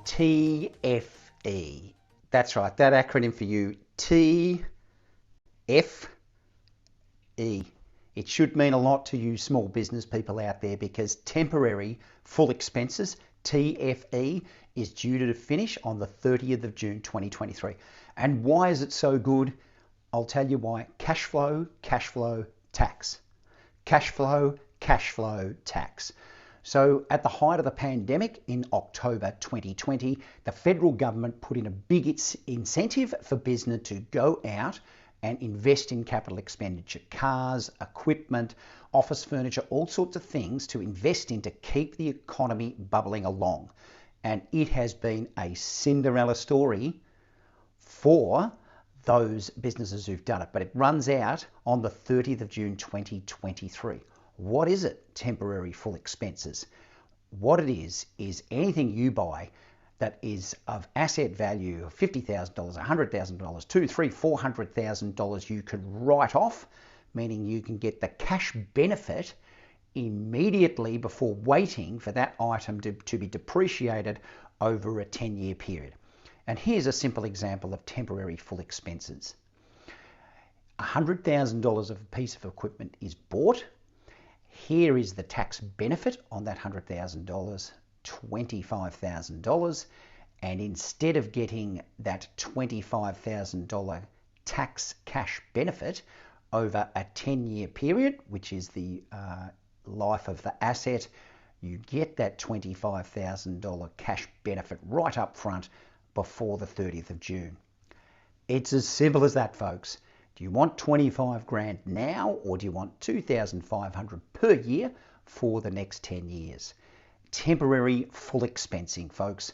TFE. That's right, that acronym for you, TFE. It should mean a lot to you small business people out there because temporary full expenses, TFE, is due to finish on the 30th of June 2023. And why is it so good? I'll tell you why. Cash flow, tax. Cash flow, tax. So at the height of the pandemic in October 2020, the federal government put in a big incentive for business to go out and invest in capital expenditure, cars, equipment, office furniture, all sorts of things to invest in to keep the economy bubbling along. And it has been a Cinderella story for those businesses who've done it, but it runs out on the 30th of June 2023. What is it? Temporary full expenses. What it is anything you buy that is of asset value of $50,000, $100,000, $200,000, $300,000, $400,000 you can write off, meaning you can get the cash benefit immediately before waiting for that item to be depreciated over a 10-year period. And here's a simple example of temporary full expenses. $100,000 of a piece of equipment is bought. Here is the tax benefit on that $100,000, $25,000. And instead of getting that $25,000 tax cash benefit over a 10-year period, which is the life of the asset, you get that $25,000 cash benefit right up front before the 30th of June. It's as simple as that, folks. Do you want 25 grand now, or do you want 2,500 per year for the next 10 years? Temporary full expensing, folks.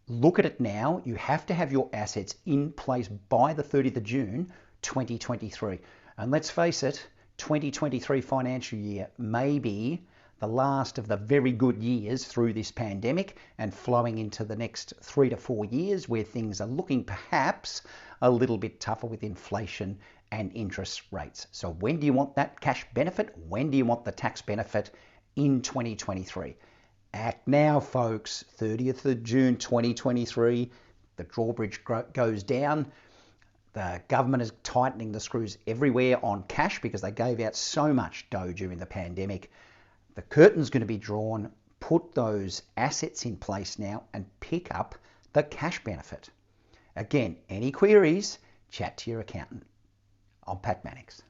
Look at it now. You have to have your assets in place by the 30th of June 2023. And let's face it, 2023 financial year may be the last of the very good years through this pandemic and flowing into the next 3 to 4 years where things are looking perhaps a little bit tougher with inflation and interest rates. So when do you want that cash benefit? When do you want the tax benefit? In 2023. Act now, folks. 30th of June 2023, the drawbridge goes down. The government is tightening the screws everywhere on cash because they gave out so much dough during the pandemic. The curtain's going to be drawn. Put those assets in place now and pick up the cash benefit. Again, any queries, chat to your accountant. I'm Pat Mannix.